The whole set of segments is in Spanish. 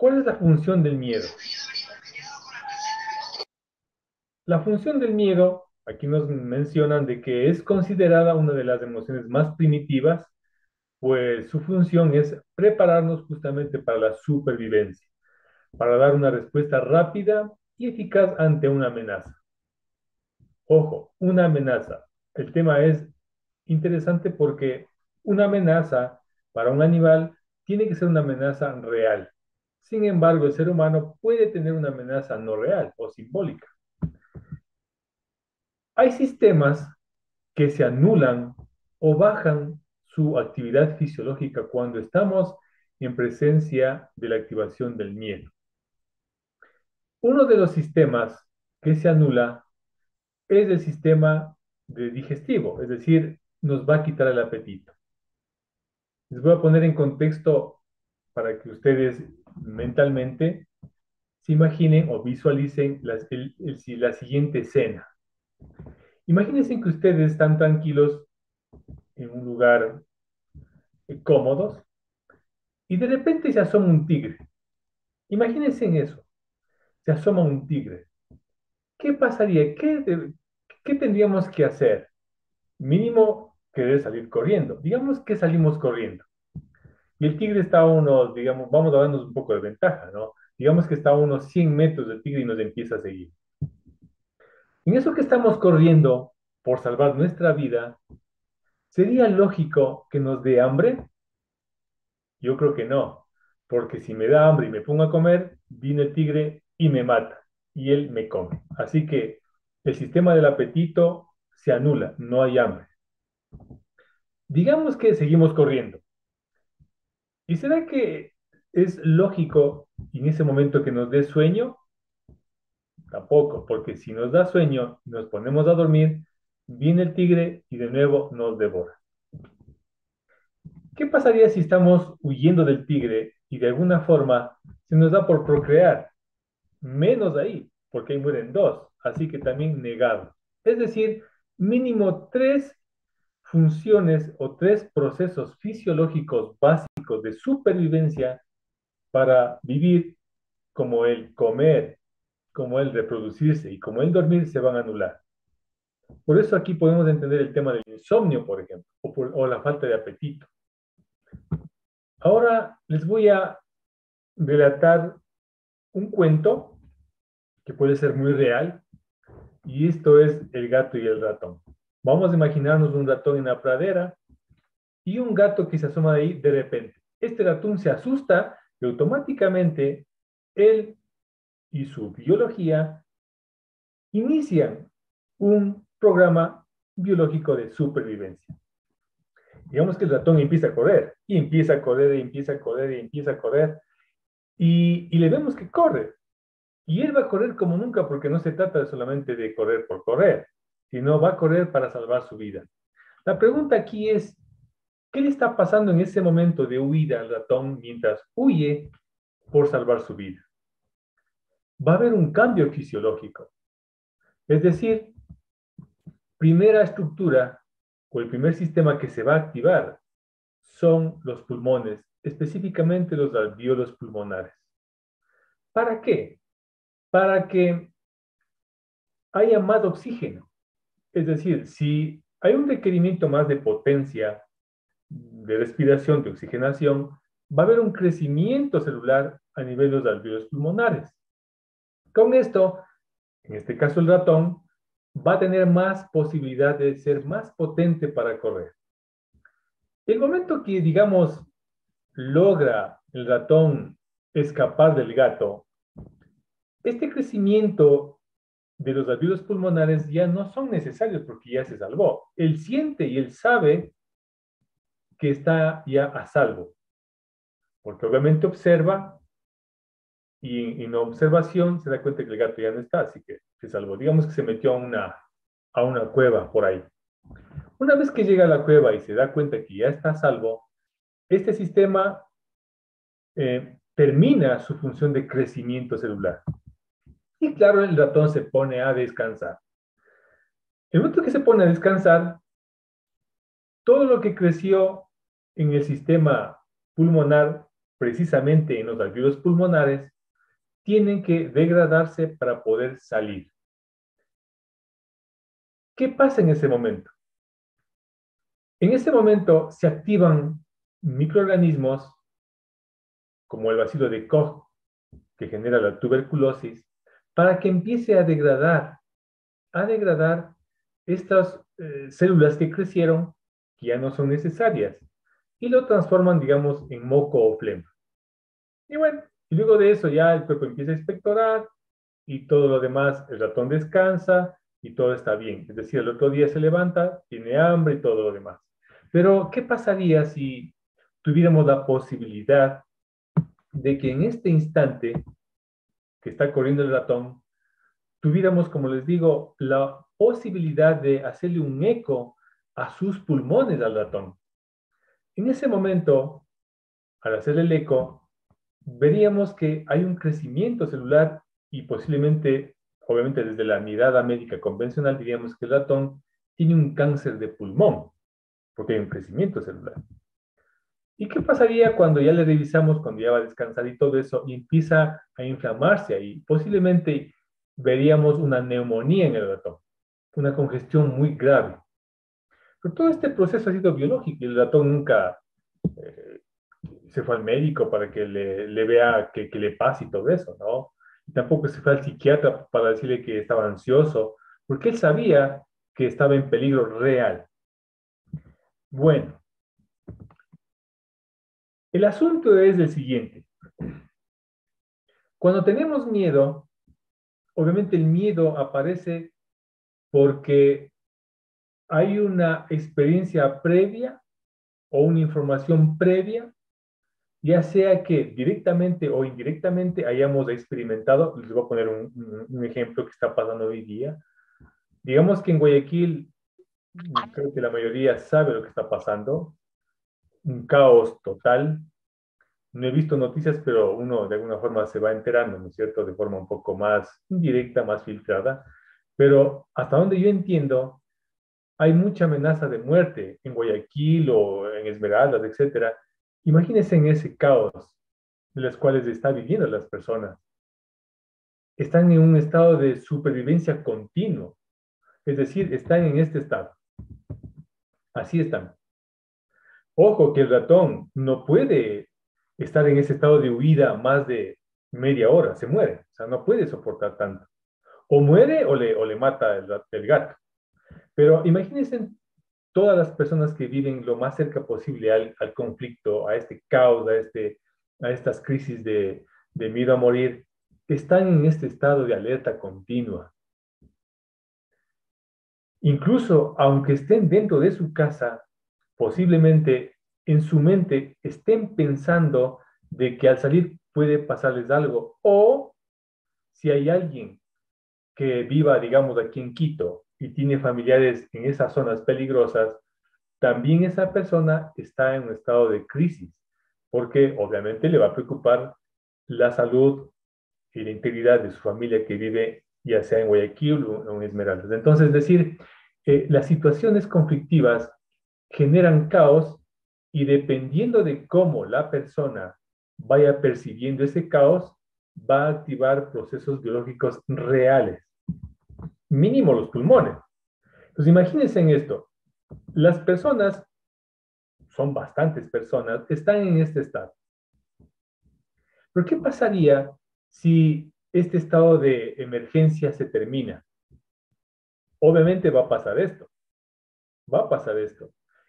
¿Cuál es la función del miedo? La función del miedo, aquí nos mencionan de que es considerada una de las emociones más primitivas, pues su función es prepararnos justamente para la supervivencia, para dar una respuesta rápida y eficaz ante una amenaza. Ojo, una amenaza. El tema es interesante porque una amenaza para un animal tiene que ser una amenaza real. Sin embargo, el ser humano puede tener una amenaza no real o simbólica. Hay sistemas que se anulan o bajan su actividad fisiológica cuando estamos en presencia de la activación del miedo. Uno de los sistemas que se anula es el sistema de digestivo, es decir, nos va a quitar el apetito. Les voy a poner en contexto para que ustedes mentalmente se imaginen o visualicen la siguiente escena. Imagínense que ustedes están tranquilos en un lugar cómodos y de repente se asoma un tigre. Imagínense en eso, se asoma un tigre. ¿Qué pasaría? ¿Qué tendríamos que hacer? Mínimo querer salir corriendo. Digamos que salimos corriendo. Y el tigre está a unos, digamos, vamos a darnos un poco de ventaja, ¿no? Digamos que está a unos 100 metros del tigre y nos empieza a seguir. En eso que estamos corriendo por salvar nuestra vida, ¿sería lógico que nos dé hambre? Yo creo que no, porque si me da hambre y me pongo a comer, viene el tigre y me mata, y él me come. Así que el sistema del apetito se anula, no hay hambre. Digamos que seguimos corriendo. ¿Y será que es lógico en ese momento que nos dé sueño? Tampoco, porque si nos da sueño y nos ponemos a dormir, viene el tigre y de nuevo nos devora. ¿Qué pasaría si estamos huyendo del tigre y de alguna forma se nos da por procrear? Menos ahí, porque ahí mueren dos, así que también negado. Es decir, mínimo tres funciones o tres procesos fisiológicos básicos de supervivencia para vivir, como el comer, como el reproducirse y como el dormir, se van a anular. Por eso aquí podemos entender el tema del insomnio, por ejemplo, o la falta de apetito. Ahora les voy a relatar un cuento que puede ser muy real, y esto es el gato y el ratón. Vamos a imaginarnos un ratón en la pradera y un gato que se asoma de ahí de repente. Este ratón se asusta y automáticamente él y su biología inician un programa biológico de supervivencia. Digamos que el ratón empieza a correr y empieza a correr y empieza a correr y empieza a correr y le vemos que corre. Y él va a correr como nunca porque no se trata solamente de correr por correr, sino va a correr para salvar su vida. La pregunta aquí es, ¿qué le está pasando en ese momento de huida al ratón mientras huye por salvar su vida? Va a haber un cambio fisiológico. Es decir, primera estructura o el primer sistema que se va a activar son los pulmones, específicamente los alvéolos pulmonares. ¿Para qué? Para que haya más oxígeno. Es decir, si hay un requerimiento más de potencia, de respiración, de oxigenación, va a haber un crecimiento celular a nivel de los alvéolos pulmonares. Con esto, en este caso el ratón, va a tener más posibilidad de ser más potente para correr. El momento que, digamos, logra el ratón escapar del gato, este crecimiento de los alvéolos pulmonares ya no son necesarios porque ya se salvó. Él siente y él sabe que está ya a salvo, porque obviamente observa y en la observación se da cuenta que el gato ya no está, así que se salvó. Digamos que se metió a una cueva por ahí. Una vez que llega a la cueva y se da cuenta que ya está a salvo, este sistema termina su función de crecimiento celular. Y claro, el ratón se pone a descansar. El momento que se pone a descansar, todo lo que creció en el sistema pulmonar precisamente en los alvéolos pulmonares, tienen que degradarse para poder salir. ¿Qué pasa en ese momento? En ese momento se activan microorganismos como el bacilo de Koch, que genera la tuberculosis, para que empiece a degradar estas células que crecieron, que ya no son necesarias, y lo transforman, digamos, en moco o flema. Y bueno, y luego de eso ya el cuerpo empieza a expectorar y todo lo demás, el ratón descansa y todo está bien. Es decir, el otro día se levanta, tiene hambre y todo lo demás. Pero, ¿qué pasaría si tuviéramos la posibilidad de que en este instante que está corriendo el ratón, tuviéramos, como les digo, la posibilidad de hacerle un eco a sus pulmones al ratón? En ese momento, al hacer el eco, veríamos que hay un crecimiento celular y posiblemente, obviamente desde la mirada médica convencional, diríamos que el ratón tiene un cáncer de pulmón, porque hay un crecimiento celular. ¿Y qué pasaría cuando ya le revisamos, cuando ya va a descansar y todo eso, y empieza a inflamarse ahí? Posiblemente veríamos una neumonía en el ratón, una congestión muy grave. Pero todo este proceso ha sido biológico y el ratón nunca eh, se fue al médico para que le vea qué le pasa y todo eso, ¿no? Y tampoco se fue al psiquiatra para decirle que estaba ansioso, porque él sabía que estaba en peligro real. Bueno, el asunto es el siguiente. Cuando tenemos miedo, obviamente el miedo aparece porque hay una experiencia previa o una información previa, ya sea que directamente o indirectamente hayamos experimentado. Les voy a poner un ejemplo que está pasando hoy día. Digamos que en Guayaquil, creo que la mayoría sabe lo que está pasando, un caos total. No he visto noticias, pero uno de alguna forma se va enterando, ¿no es cierto?, de forma un poco más indirecta, más filtrada. Pero hasta donde yo entiendo, hay mucha amenaza de muerte en Guayaquil o en Esmeraldas, etcétera. Imagínense en ese caos de los cuales están viviendo las personas. Están en un estado de supervivencia continuo, es decir, están en este estado. Así están. Ojo que el ratón no puede estar en ese estado de huida más de media hora, se muere, o sea, no puede soportar tanto. O muere o le mata el gato. Pero imagínense todas las personas que viven lo más cerca posible al conflicto, a este caos, a estas crisis de miedo a morir, están en este estado de alerta continua. Incluso aunque estén dentro de su casa, posiblemente en su mente estén pensando de que al salir puede pasarles algo, o si hay alguien que viva, digamos, aquí en Quito y tiene familiares en esas zonas peligrosas, también esa persona está en un estado de crisis, porque obviamente le va a preocupar la salud y la integridad de su familia que vive ya sea en Guayaquil o en Esmeraldas. Entonces, es decir, las situaciones conflictivas generan caos y dependiendo de cómo la persona vaya percibiendo ese caos, va a activar procesos biológicos reales, mínimo los pulmones. Entonces, imagínense en esto, las personas, son bastantes personas, están en este estado. Pero ¿qué pasaría si este estado de emergencia se termina? Obviamente va a pasar esto,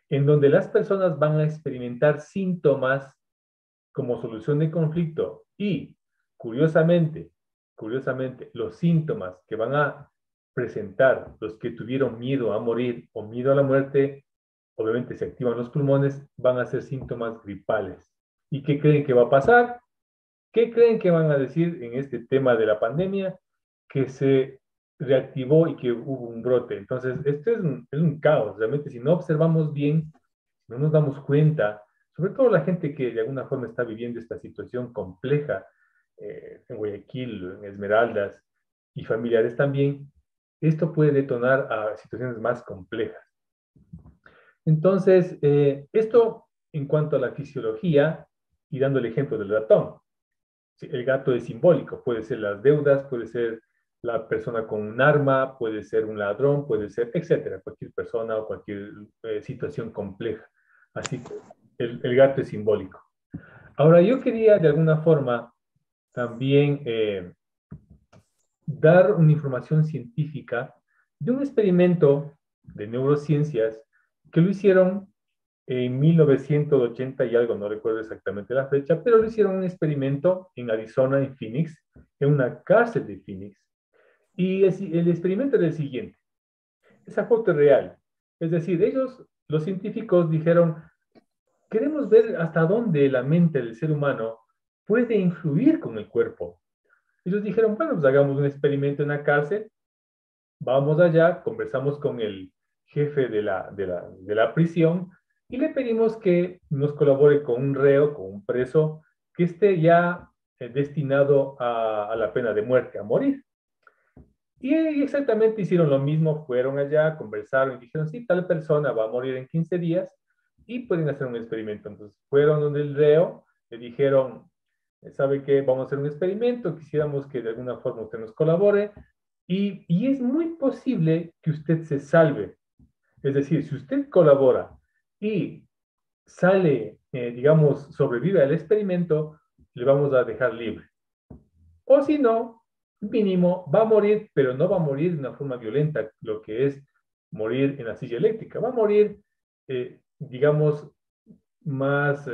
en donde las personas van a experimentar síntomas como solución de conflicto y, curiosamente, los síntomas que van a presentar los que tuvieron miedo a morir o miedo a la muerte, obviamente se activan los pulmones, van a ser síntomas gripales. ¿Y qué creen que va a pasar? ¿Qué creen que van a decir en este tema de la pandemia? Que se reactivó y que hubo un brote. Entonces, esto es un caos. Realmente, si no observamos bien, no nos damos cuenta, sobre todo la gente que de alguna forma está viviendo esta situación compleja en Guayaquil, en Esmeraldas y familiares también, esto puede detonar a situaciones más complejas. Entonces, esto en cuanto a la fisiología y dando el ejemplo del ratón. Sí, el gato es simbólico, puede ser las deudas, puede ser la persona con un arma, puede ser un ladrón, puede ser, etcétera, cualquier persona o cualquier situación compleja. Así que el gato es simbólico. Ahora, yo quería de alguna forma también dar una información científica de un experimento de neurociencias que lo hicieron en 1980 y algo, no recuerdo exactamente la fecha, pero lo hicieron un experimento en Arizona, en Phoenix, en una cárcel de Phoenix. Y el experimento era el siguiente. Esa foto es real. Es decir, ellos, los científicos, dijeron, queremos ver hasta dónde la mente del ser humano puede influir con el cuerpo. Ellos dijeron, bueno, pues hagamos un experimento en la cárcel, vamos allá, conversamos con el jefe de la prisión y le pedimos que nos colabore con un reo, con un preso que esté ya destinado a la pena de muerte, a morir. Y exactamente hicieron lo mismo, fueron allá, conversaron y dijeron, sí, tal persona va a morir en 15 días y pueden hacer un experimento. Entonces fueron donde el reo, le dijeron, ¿sabe qué? Vamos a hacer un experimento, quisiéramos que de alguna forma usted nos colabore y es muy posible que usted se salve. Es decir, si usted colabora y sale, digamos, sobrevive al experimento, le vamos a dejar libre. O si no, mínimo, va a morir, pero no va a morir de una forma violenta, lo que es morir en la silla eléctrica. Va a morir, digamos, más,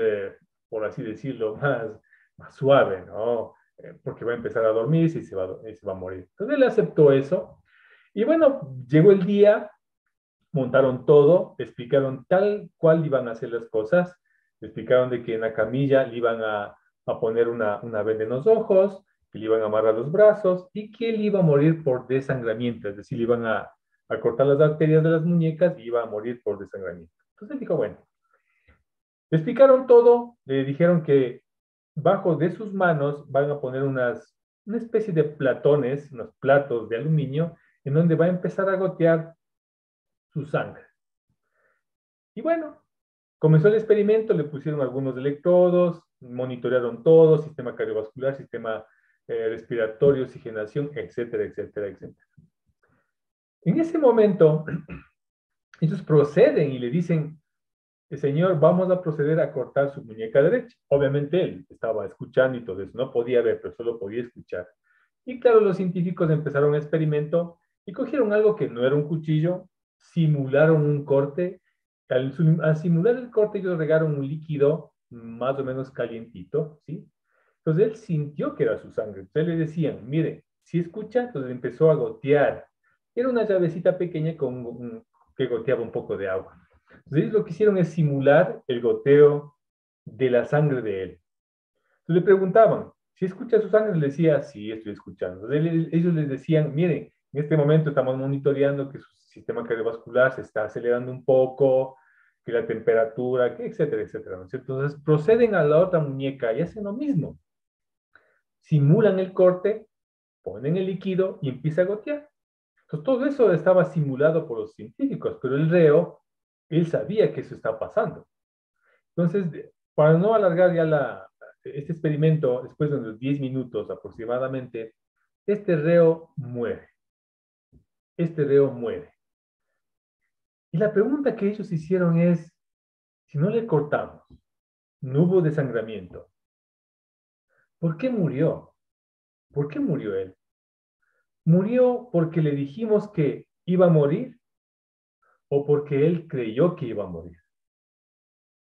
por así decirlo, más suave, ¿no? Porque va a empezar a dormirse y se va a morir. Entonces él aceptó eso. Y bueno, llegó el día, montaron todo, explicaron tal cual iban a hacer las cosas, explicaron de que en la camilla le iban a poner una venda en los ojos, que le iban a amarrar los brazos y que él iba a morir por desangramiento, es decir, le iban a cortar las arterias de las muñecas y iba a morir por desangramiento. Entonces dijo, bueno, le explicaron todo, le dijeron que bajo de sus manos van a poner una especie de platones, unos platos de aluminio, en donde va a empezar a gotear su sangre. Y bueno, comenzó el experimento, le pusieron algunos electrodos, monitorearon todo, sistema cardiovascular, sistema respiratorio, oxigenación, etcétera, etcétera, etcétera. En ese momento, ellos proceden y le dicen, señor, vamos a proceder a cortar su muñeca derecha. Obviamente él estaba escuchando y todo eso, no podía ver, pero solo podía escuchar. Y claro, los científicos empezaron un experimento y cogieron algo que no era un cuchillo, simularon un corte. Al simular el corte, ellos regaron un líquido más o menos calientito, ¿sí? Entonces él sintió que era su sangre. Entonces le decían, mire, si escucha, entonces empezó a gotear. Era una llavecita pequeña que goteaba un poco de agua. Entonces ellos lo que hicieron es simular el goteo de la sangre de él. Entonces le preguntaban, si escucha su sangre, le decía, sí, estoy escuchando. Entonces ellos les decían, miren, en este momento estamos monitoreando que su sistema cardiovascular se está acelerando un poco, que la temperatura, que etcétera, etcétera, ¿no es cierto? Entonces proceden a la otra muñeca y hacen lo mismo. Simulan el corte, ponen el líquido y empieza a gotear. Entonces todo eso estaba simulado por los científicos, pero el reo, él sabía que eso estaba pasando. Entonces, para no alargar ya este experimento, después de unos 10 minutos aproximadamente, este reo muere. Este reo muere. Y la pregunta que ellos hicieron es, si no le cortamos, no hubo desangramiento, ¿por qué murió? ¿Por qué murió él? ¿Murió porque le dijimos que iba a morir o porque él creyó que iba a morir?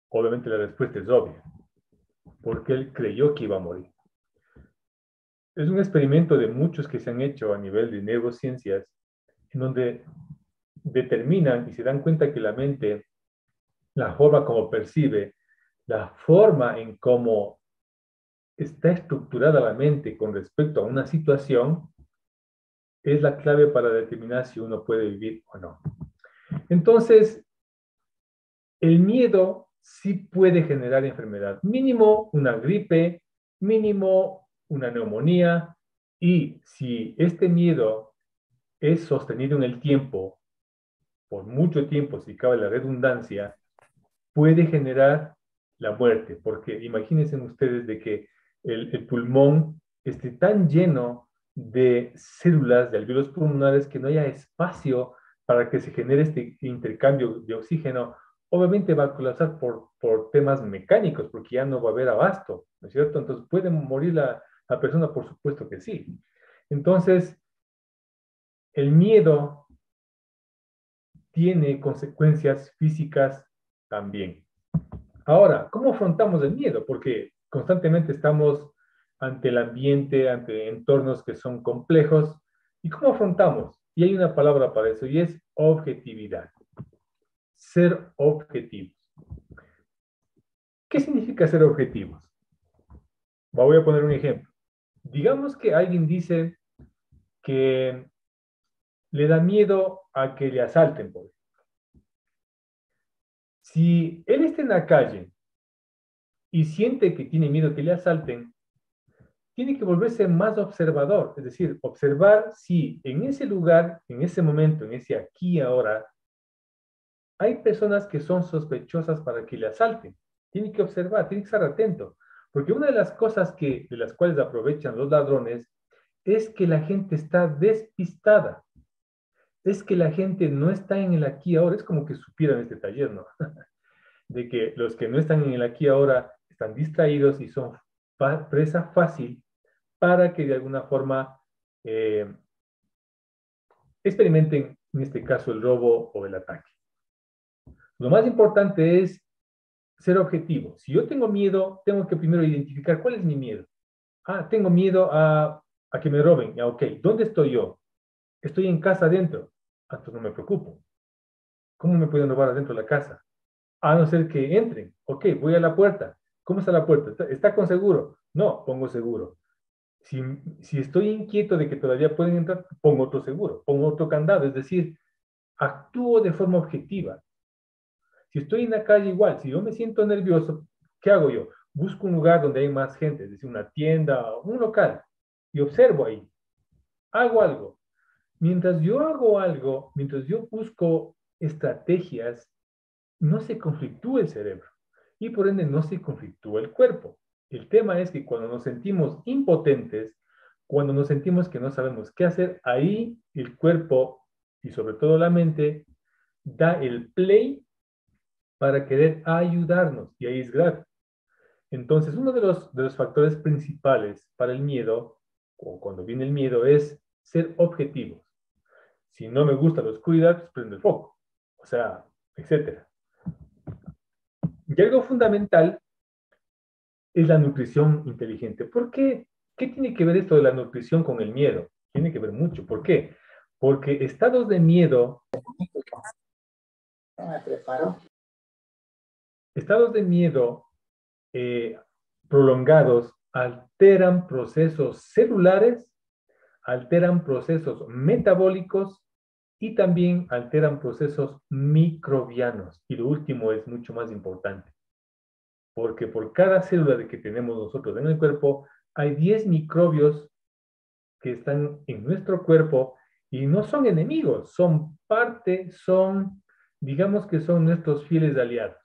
Obviamente la respuesta es obvia, porque él creyó que iba a morir. Es un experimento de muchos que se han hecho a nivel de neurociencias, en donde determinan y se dan cuenta que la mente, la forma como percibe, la forma en cómo está estructurada la mente con respecto a una situación, es la clave para determinar si uno puede vivir o no. Entonces, el miedo sí puede generar enfermedad. Mínimo una gripe, mínimo una neumonía, y si este miedo es sostenido en el tiempo, por mucho tiempo, si cabe la redundancia, puede generar la muerte, porque imagínense ustedes de que el pulmón esté tan lleno de células, de alvéolos pulmonares, que no haya espacio para que se genere este intercambio de oxígeno. Obviamente va a colapsar por temas mecánicos, porque ya no va a haber abasto, ¿no es cierto? Entonces, ¿puede morir la persona? Por supuesto que sí. Entonces, el miedo tiene consecuencias físicas también. Ahora, ¿cómo afrontamos el miedo? Porque constantemente estamos ante el ambiente, ante entornos que son complejos. ¿Y cómo afrontamos? Y hay una palabra para eso y es objetividad. Ser objetivos. ¿Qué significa ser objetivos? Voy a poner un ejemplo. Digamos que alguien dice que le da miedo a que le asalten, por ejemplo. Si él está en la calle y siente que tiene miedo que le asalten, tiene que volverse más observador, es decir, observar si en ese lugar, en ese momento, en ese aquí y ahora, hay personas que son sospechosas para que le asalten. Tiene que observar, tiene que estar atento, porque una de las cosas de las cuales aprovechan los ladrones es que la gente está despistada, es que la gente no está en el aquí y ahora, es como que supieran este taller, ¿no? De que los que no están en el aquí y ahora están distraídos y son presa fácil para que de alguna forma eh, experimenten, en este caso, el robo o el ataque. Lo más importante es ser objetivo. Si yo tengo miedo, tengo que primero identificar cuál es mi miedo. Ah, tengo miedo a que me roben. Ah, ok, ¿dónde estoy yo? Estoy en casa adentro. Ah, entonces no me preocupo. ¿Cómo me pueden robar adentro de la casa? A no ser que entren. Ok, voy a la puerta. ¿Cómo está la puerta? ¿Está con seguro? No, pongo seguro. Si estoy inquieto de que todavía pueden entrar, pongo otro seguro, pongo otro candado, es decir, actúo de forma objetiva. Si estoy en la calle igual, si yo me siento nervioso, ¿qué hago yo? Busco un lugar donde hay más gente, es decir, una tienda, un local, y observo ahí, hago algo. Mientras yo hago algo, mientras yo busco estrategias, no se conflictúa el cerebro y por ende no se conflictúa el cuerpo. El tema es que cuando nos sentimos impotentes, cuando nos sentimos que no sabemos qué hacer, ahí el cuerpo y sobre todo la mente da el play para querer ayudarnos y ahí es grave. Entonces, uno de los factores principales para el miedo, o cuando viene el miedo, es ser objetivos. Si no me gusta la oscuridad, pues prendo el foco. O sea, etcétera. Y algo fundamental es la nutrición inteligente. ¿Por qué? ¿Qué tiene que ver esto de la nutrición con el miedo? Tiene que ver mucho. ¿Por qué? Porque estados de miedo, estados de miedo eh, prolongados alteran procesos celulares, alteran procesos metabólicos y también alteran procesos microbianos. Y lo último es mucho más importante, porque por cada célula de que tenemos nosotros en el cuerpo, hay 10 microbios que están en nuestro cuerpo y no son enemigos, son parte, digamos que son nuestros fieles aliados.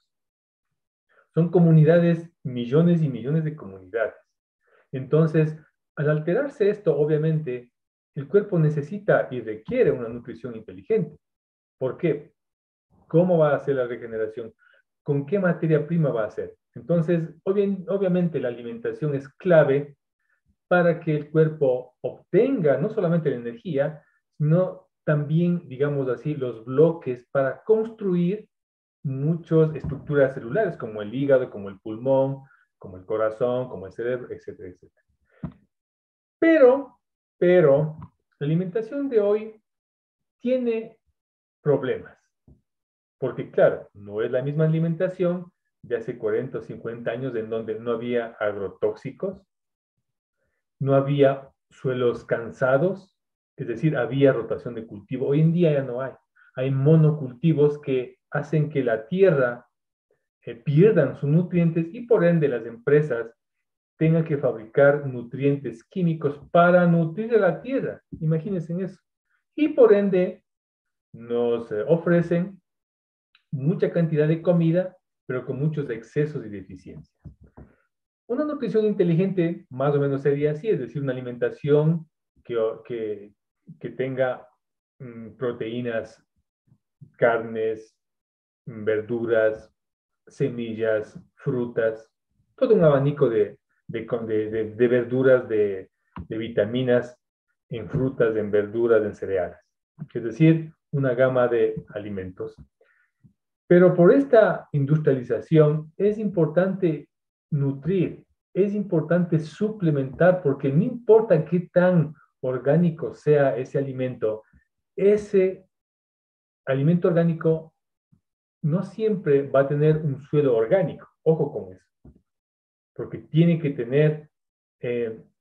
Son comunidades, millones y millones de comunidades. Entonces, al alterarse esto, obviamente, el cuerpo necesita y requiere una nutrición inteligente. ¿Por qué? ¿Cómo va a ser la regeneración? ¿Con qué materia prima va a ser? Entonces, obviamente la alimentación es clave para que el cuerpo obtenga no solamente la energía, sino también, digamos así, los bloques para construir muchas estructuras celulares, como el hígado, como el pulmón, como el corazón, como el cerebro, etcétera, etcétera. Pero, la alimentación de hoy tiene problemas, porque claro, no es la misma alimentación de hace 40 o 50 años en donde no había agrotóxicos, no había suelos cansados, es decir, había rotación de cultivo. Hoy en día ya no hay. Hay monocultivos que hacen que la tierra pierdan sus nutrientes y por ende las empresas tengan que fabricar nutrientes químicos para nutrir a la tierra. Imagínense en eso. Y por ende nos ofrecen mucha cantidad de comida pero con muchos excesos y deficiencias. Una nutrición inteligente más o menos sería así, es decir, una alimentación que tenga proteínas, carnes, verduras, semillas, frutas, todo un abanico de verduras, de vitaminas en frutas, en verduras, en cereales. Es decir, una gama de alimentos. Pero por esta industrialización es importante nutrir, es importante suplementar, porque no importa qué tan orgánico sea ese alimento orgánico no siempre va a tener un suelo orgánico. Ojo con eso, porque tiene que tener,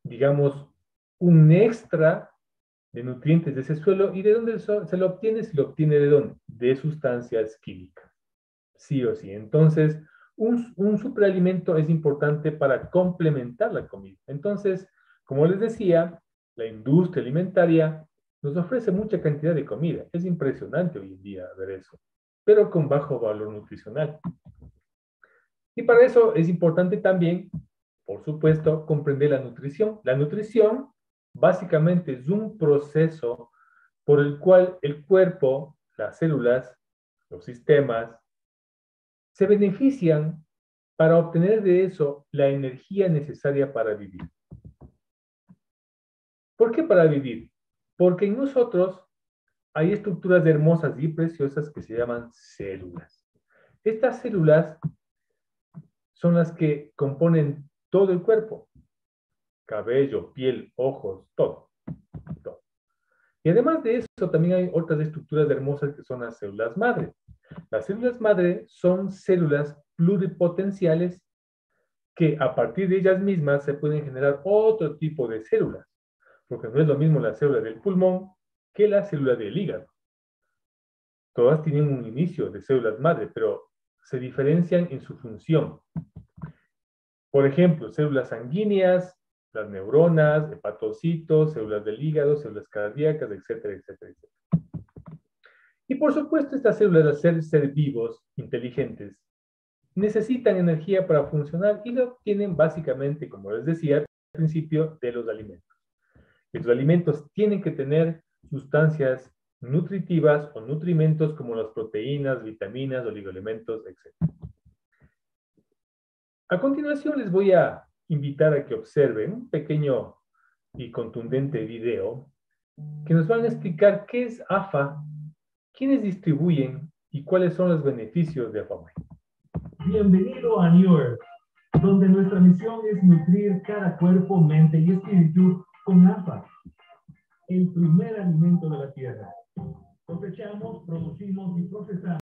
digamos, un extra de nutrientes de ese suelo. ¿Y de dónde se lo obtiene? Se lo obtiene de dónde? De sustancias químicas, sí o sí. Entonces, un superalimento es importante para complementar la comida. Entonces, como les decía, la industria alimentaria nos ofrece mucha cantidad de comida. Es impresionante hoy en día ver eso, pero con bajo valor nutricional. Y para eso es importante también, por supuesto, comprender la nutrición. La nutrición básicamente es un proceso por el cual el cuerpo, las células, los sistemas, se benefician para obtener de eso la energía necesaria para vivir. ¿Por qué para vivir? Porque en nosotros hay estructuras hermosas y preciosas que se llaman células. Estas células son las que componen todo el cuerpo, cabello, piel, ojos, todo, todo. Y además de eso, también hay otras estructuras hermosas que son las células madre. Las células madre son células pluripotenciales que a partir de ellas mismas se pueden generar otro tipo de células, porque no es lo mismo la célula del pulmón que la célula del hígado. Todas tienen un inicio de células madre, pero se diferencian en su función. Por ejemplo, células sanguíneas, las neuronas, hepatocitos, células del hígado, células cardíacas, etcétera, etcétera, etcétera. Y por supuesto, estas células, al ser seres vivos, inteligentes, necesitan energía para funcionar y lo obtienen básicamente, como les decía al principio, de los alimentos. Y los alimentos tienen que tener sustancias nutritivas o nutrimentos como las proteínas, vitaminas, oligoelementos, etc. A continuación les voy a invitar a que observen un pequeño y contundente video que nos van a explicar qué es AFA, quiénes distribuyen y cuáles son los beneficios de AFAWay. Bienvenido a New Earth, donde nuestra misión es nutrir cada cuerpo, mente y espíritu con AFA, el primer alimento de la tierra. Cosechamos, producimos y procesamos.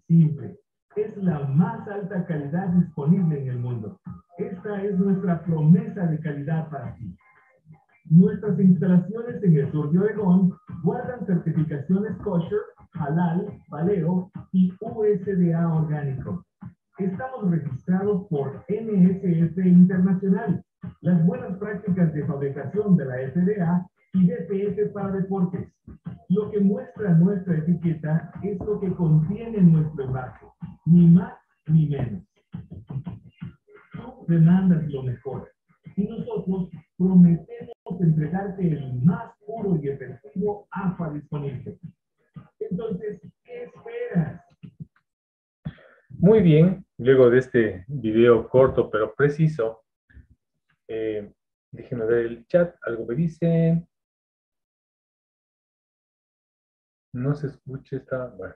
Simple. es la más alta calidad disponible en el mundo. Esta es nuestra promesa de calidad para ti. Nuestras instalaciones en el sur de Oregón guardan certificaciones kosher, halal, paleo y USDA orgánico. Estamos registrados por NSF Internacional, las buenas prácticas de fabricación de la FDA y DPF para deportes. Lo que muestra nuestra etiqueta es lo que contiene nuestro envase, ni más ni menos. Tú demandas lo mejor y nosotros prometemos entregarte el más puro y efectivo AFA disponible. Entonces, ¿qué esperas? Muy bien, luego de este video corto pero preciso, déjenme ver el chat, algo me dicen. No se escucha esta, bueno.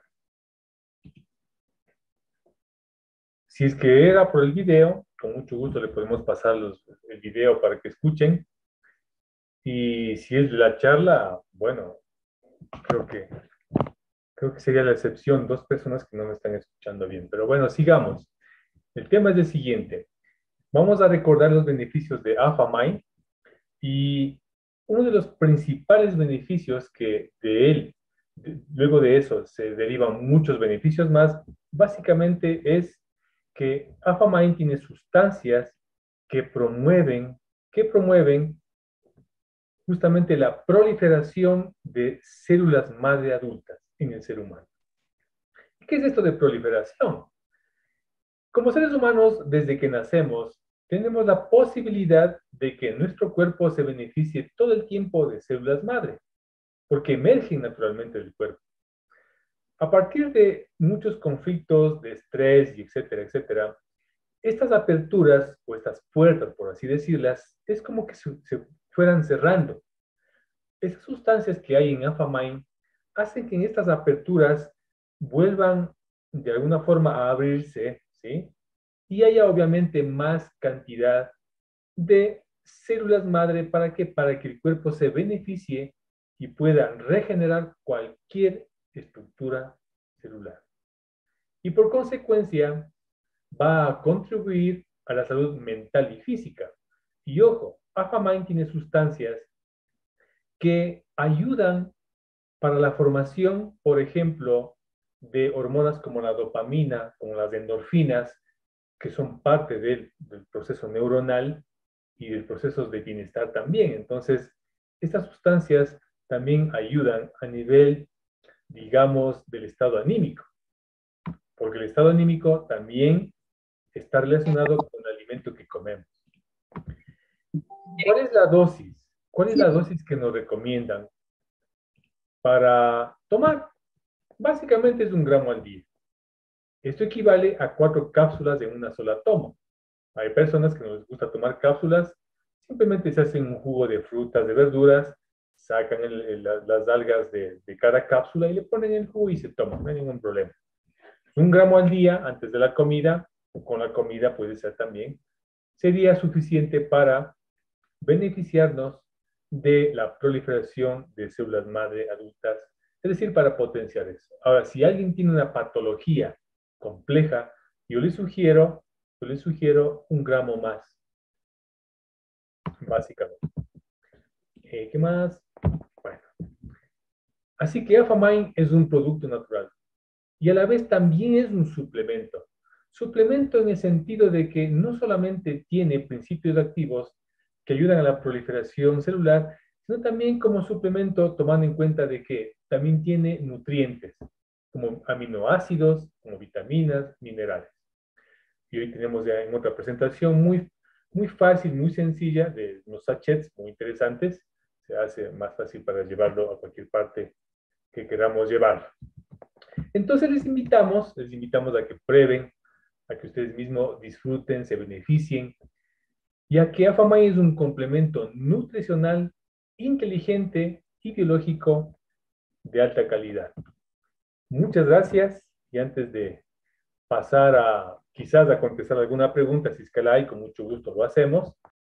Si es que era por el video, con mucho gusto le podemos pasar el video para que escuchen. Y si es de la charla, bueno, creo que sería la excepción, 2 personas que no me están escuchando bien. Pero bueno, sigamos. El tema es el siguiente. Vamos a recordar los beneficios de Alpha-MIND y uno de los principales beneficios que de él, luego de eso se derivan muchos beneficios más, básicamente es que Alpha-MIND tiene sustancias que promueven justamente la proliferación de células madre adultas en el ser humano. ¿Qué es esto de proliferación? Como seres humanos, desde que nacemos, tenemos la posibilidad de que nuestro cuerpo se beneficie todo el tiempo de células madre, porque emergen naturalmente del cuerpo. A partir de muchos conflictos de estrés y etcétera, etcétera, estas aperturas o estas puertas, por así decirlas, es como que se fueran cerrando. Esas sustancias que hay en Alpha-MIND hacen que en estas aperturas vuelvan de alguna forma a abrirse, ¿sí? Y haya obviamente más cantidad de células madre para que el cuerpo se beneficie y pueda regenerar cualquier estructura celular. Y por consecuencia va a contribuir a la salud mental y física. Y ojo, Alpha-MIND tiene sustancias que ayudan para la formación, por ejemplo, de hormonas como la dopamina, como las endorfinas, que son parte del proceso neuronal y del proceso de bienestar también. Entonces, estas sustancias también ayudan a nivel, digamos, del estado anímico, porque el estado anímico también está relacionado con el alimento que comemos. ¿Cuál es la dosis? ¿Cuál es la dosis que nos recomiendan para tomar? Básicamente es 1 gramo al día. Esto equivale a 4 cápsulas de una sola toma. Hay personas que no les gusta tomar cápsulas, simplemente se hacen un jugo de frutas, de verduras, sacan las algas de cada cápsula y le ponen el jugo y se toman, no hay ningún problema. 1 gramo al día antes de la comida, o con la comida puede ser también, sería suficiente para beneficiarnos de la proliferación de células madre adultas, es decir, para potenciar eso. Ahora, si alguien tiene una patología compleja, yo le sugiero 1 gramo más, básicamente. ¿Qué más? Bueno. Así que Alpha-MIND es un producto natural y a la vez también es un suplemento. Suplemento en el sentido de que no solamente tiene principios activos que ayudan a la proliferación celular, sino también como suplemento tomando en cuenta de que también tiene nutrientes, como aminoácidos, como vitaminas, minerales. Y hoy tenemos ya en otra presentación muy fácil, muy sencilla, de unos sachets muy interesantes. Se hace más fácil para llevarlo a cualquier parte que queramos llevarlo. Entonces les invitamos a que prueben, a que ustedes mismos disfruten, se beneficien, ya que Alpha-MIND es un complemento nutricional, inteligente y biológico de alta calidad. Muchas gracias y antes de pasar a quizás a contestar alguna pregunta, si es que la hay, con mucho gusto lo hacemos.